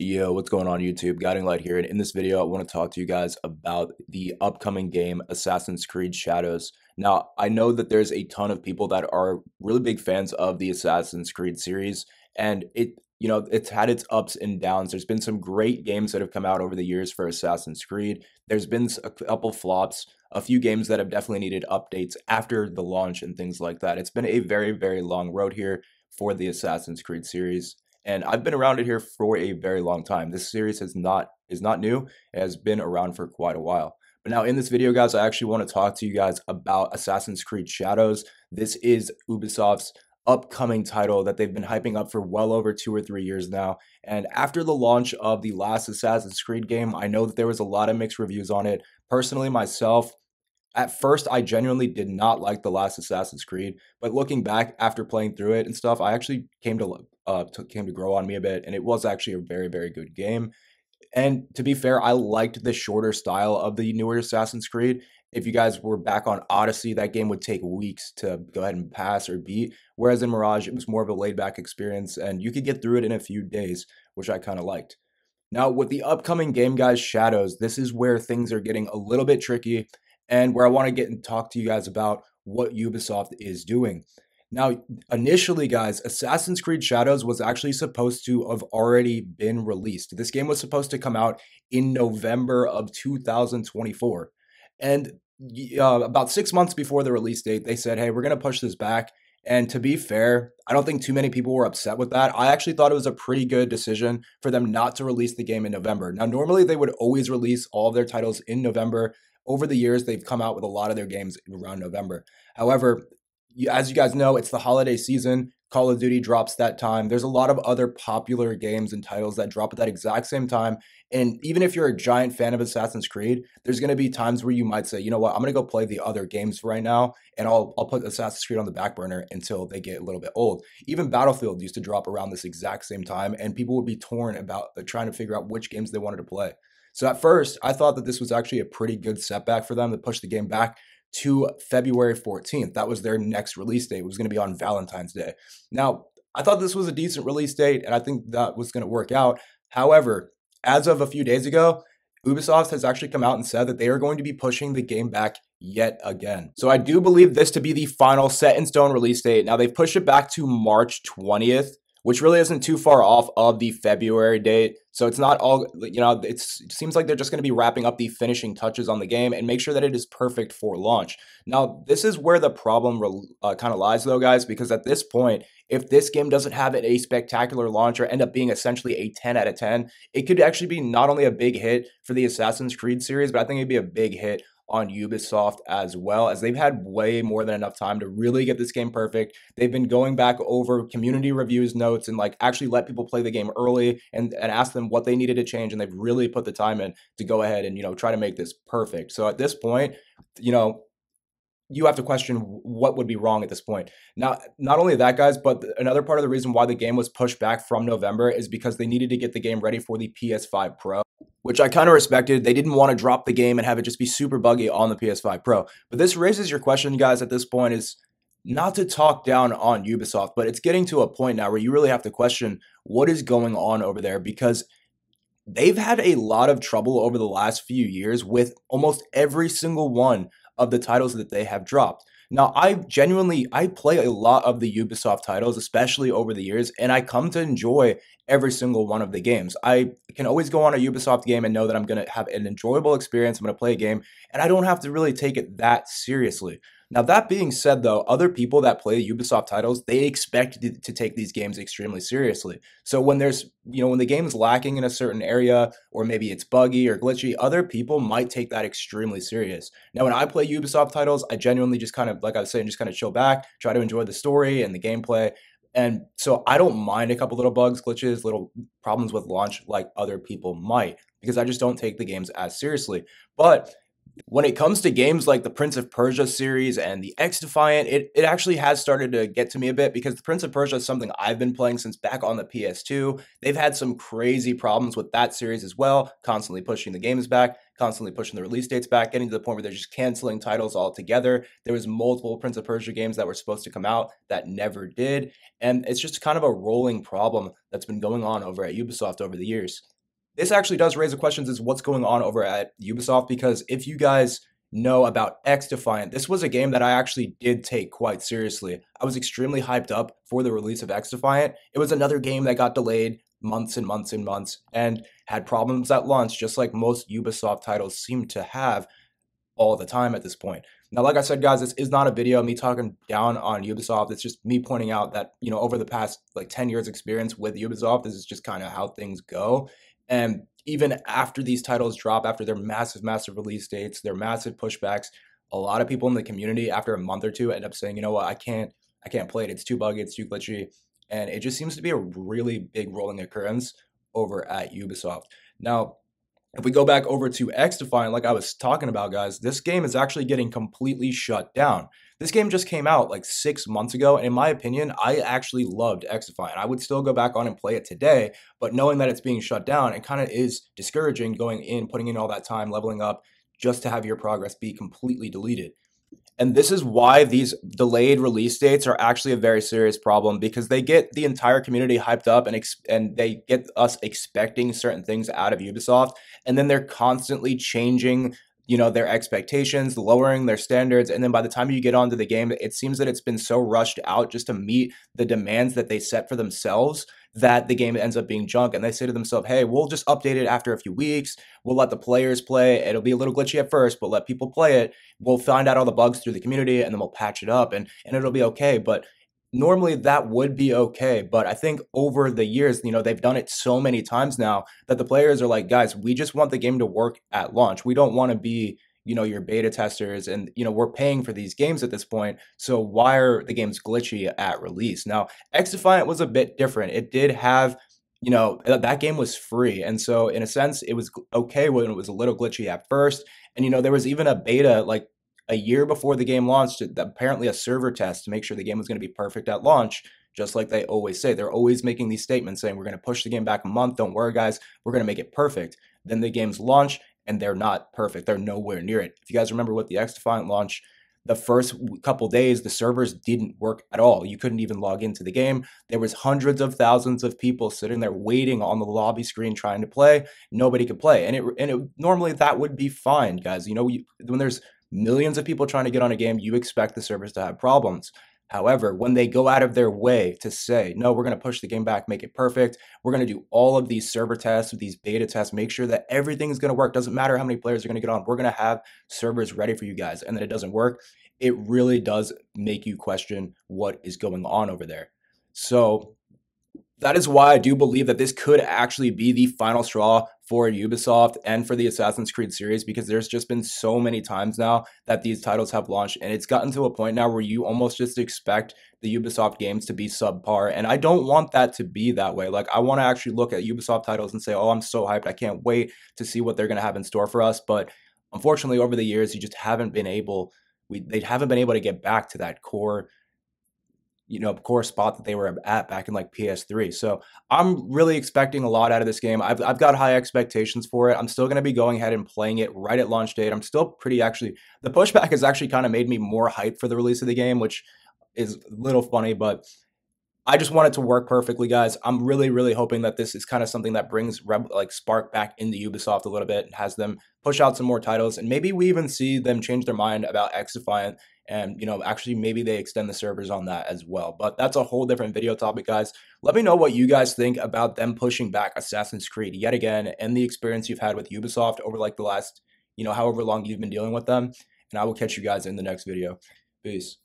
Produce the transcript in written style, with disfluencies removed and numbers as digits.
Yo, what's going on YouTube? Guiding Light here, and in this video, I want to talk to you guys about the upcoming game, Assassin's Creed Shadows. Now, I know that there's a ton of people that are really big fans of the Assassin's Creed series, and it's had its ups and downs. There's been some great games that have come out over the years for Assassin's Creed. There's been a couple flops, a few games that have definitely needed updates after the launch and things like that. It's been a very, very long road here for the Assassin's Creed series. And I've been around it here for a very long time. This series is not new. It has been around for quite a while. But now in this video, guys, I actually want to talk to you guys about Assassin's Creed Shadows. This is Ubisoft's upcoming title that they've been hyping up for well over 2 or 3 years now. And after the launch of the last Assassin's Creed game, I know that there was a lot of mixed reviews on it. Personally, myself, at first, I genuinely did not like the last Assassin's Creed, but looking back after playing through it and stuff, I actually came to grow on me a bit, and it was actually a very, very good game. And to be fair, I liked the shorter style of the newer Assassin's Creed. If you guys were back on Odyssey, that game would take weeks to go ahead and pass or beat, whereas in Mirage, it was more of a laid back experience, and you could get through it in a few days, which I kind of liked. Now, with the upcoming game, guys, Shadows, this is where things are getting a little bit tricky and where I want to get and talk to you guys about what Ubisoft is doing. Now, initially, guys, Assassin's Creed Shadows was actually supposed to have already been released. This game was supposed to come out in November of 2024. And about 6 months before the release date, they said, hey, we're going to push this back. And to be fair, I don't think too many people were upset with that. I actually thought it was a pretty good decision for them not to release the game in November. Now, normally they would always release all of their titles in November. Over the years, they've come out with a lot of their games around November. However, as you guys know, it's the holiday season. Call of Duty drops that time. There's a lot of other popular games and titles that drop at that exact same time. And even if you're a giant fan of Assassin's Creed, there's going to be times where you might say, you know what, I'm going to go play the other games right now, and I'll put Assassin's Creed on the back burner until they get a little bit old. Even Battlefield used to drop around this exact same time, and people would be torn about trying to figure out which games they wanted to play. So at first, I thought that this was actually a pretty good setback for them to push the game back to February 14th. That was their next release date. It was going to be on Valentine's Day. Now, I thought this was a decent release date, and I think that was going to work out. However, as of a few days ago, Ubisoft has actually come out and said that they are going to be pushing the game back yet again. So I do believe this to be the final set in stone release date. Now, they've pushed it back to March 20th, which really isn't too far off of the February date. So it's not all, it seems like they're just going to be wrapping up the finishing touches on the game and make sure that it is perfect for launch. Now, this is where the problem kind of lies, though, guys, because at this point, if this game doesn't have a spectacular launch or end up being essentially a 10 out of 10, it could actually be not only a big hit for the Assassin's Creed series, but I think it'd be a big hit on Ubisoft as well, as they've had way more than enough time to really get this game perfect. They've been going back over community reviews, notes, and actually let people play the game early and ask them what they needed to change, and they've really put the time in to go ahead and try to make this perfect. So at this point, you have to question what would be wrong at this point. Now, not only that, guys, but another part of the reason why the game was pushed back from November is because they needed to get the game ready for the PS5 Pro, which I kind of respected. They didn't want to drop the game and have it just be super buggy on the PS5 Pro. But this raises your question, guys, at this point, is not to talk down on Ubisoft, but it's getting to a point now where you really have to question what is going on over there, because they've had a lot of trouble over the last few years with almost every single one of the titles that they have dropped. Now, I play a lot of the Ubisoft titles, especially over the years, and I come to enjoy every single one of the games. I can always go on a Ubisoft game and know that I'm going to have an enjoyable experience. I'm going to play a game, and I don't have to really take it that seriously. Now, that being said, though, other people that play Ubisoft titles, they expect to take these games extremely seriously. So when when the game is lacking in a certain area, or maybe it's buggy or glitchy, other people might take that extremely serious. Now, when I play Ubisoft titles, I genuinely just kind of, like I was saying, just kind of chill back, try to enjoy the story and the gameplay. And so I don't mind a couple little bugs, glitches, little problems with launch like other people might, because I just don't take the games as seriously. But When it comes to games like the Prince of Persia series and the X Defiant, it actually has started to get to me a bit because the Prince of Persia is something I've been playing since back on the PS2. They've had some crazy problems with that series as well, constantly pushing the games back, constantly pushing the release dates back, getting to the point where they're just canceling titles altogether. There was multiple Prince of Persia games that were supposed to come out that never did, and it's just kind of a rolling problem that's been going on over at Ubisoft over the years. This actually does raise the questions is what's going on over at Ubisoft, because if you guys know about X Defiant, this was a game that I actually did take quite seriously. I was extremely hyped up for the release of X Defiant. It was another game that got delayed months and months and months and had problems at launch, just like most Ubisoft titles seem to have all the time at this point. Now, like I said, guys, this is not a video of me talking down on Ubisoft. It's just me pointing out that, over the past like 10 years experience with Ubisoft, this is just kind of how things go. And even after these titles drop, after their massive, massive release dates, their massive pushbacks, a lot of people in the community after a month or two end up saying, you know what, I can't play it. It's too buggy, it's too glitchy. And it just seems to be a really big rolling occurrence over at Ubisoft. Now, if we go back over to X Defiant, like I was talking about, guys, this game is actually getting completely shut down. This game just came out like 6 months ago, and in my opinion, I actually loved X Defiant. I would still go back on and play it today, but knowing that it's being shut down, it kind of is discouraging going in, putting in all that time, leveling up, just to have your progress be completely deleted. And this is why these delayed release dates are actually a very serious problem, because they get the entire community hyped up and they get us expecting certain things out of Ubisoft, and then they're constantly changing, their expectations, lowering their standards, and then by the time you get onto the game, it seems that it's been so rushed out just to meet the demands that they set for themselves that the game ends up being junk. And they say to themselves, hey, we'll just update it after a few weeks. We'll let the players play. It'll be a little glitchy at first, but let people play it. We'll find out all the bugs through the community, and then we'll patch it up, and it'll be okay. But normally that would be okay. But I think over the years, they've done it so many times now that the players are like, guys, we just want the game to work at launch. We don't want to be, your beta testers, and we're paying for these games at this point, so why are the games glitchy at release? Now, X Defiant was a bit different. It did have, that game was free, and so in a sense it was okay when it was a little glitchy at first. And there was even a beta like a year before the game launched, apparently a server test to make sure the game was going to be perfect at launch, just like they always say. They're always making these statements saying, we're going to push the game back a month. Don't worry, guys. We're going to make it perfect. Then the games launch, and they're not perfect. They're nowhere near it. If you guys remember with the X Defiant launch, the first couple days, the servers didn't work at all. You couldn't even log into the game. There was hundreds of thousands of people sitting there waiting on the lobby screen trying to play. Nobody could play. And it normally that would be fine, guys. When there's millions of people trying to get on a game, you expect the servers to have problems. However, when they go out of their way to say, no, we're going to push the game back, make it perfect, we're going to do all of these server tests, these beta tests, make sure that everything's going to work. Doesn't matter how many players are going to get on. We're going to have servers ready for you guys. And then it doesn't work. It really does make you question what is going on over there. So that is why I do believe that this could actually be the final straw for Ubisoft and for the Assassin's Creed series, because there's just been so many times now that these titles have launched, and it's gotten to a point now where you almost just expect the Ubisoft games to be subpar, and I don't want that to be that way. Like, I want to actually look at Ubisoft titles and say, oh, I'm so hyped, I can't wait to see what they're going to have in store for us. But unfortunately, over the years, you just haven't been able, they haven't been able to get back to that core spot that they were at back in like PS3. So I'm really expecting a lot out of this game. I've got high expectations for it. I'm still going to be going ahead and playing it right at launch date. I'm still pretty actually, the pushback has actually kind of made me more hyped for the release of the game, which is a little funny, but I just want it to work perfectly, guys. I'm really, really hoping that this is kind of something that brings Spark back into Ubisoft a little bit and has them push out some more titles. And maybe we even see them change their mind about X Defiant, and actually maybe they extend the servers on that as well. But that's a whole different video topic, guys. Let me know what you guys think about them pushing back Assassin's Creed yet again, and the experience you've had with Ubisoft over like the last, however long you've been dealing with them. And I will catch you guys in the next video. Peace.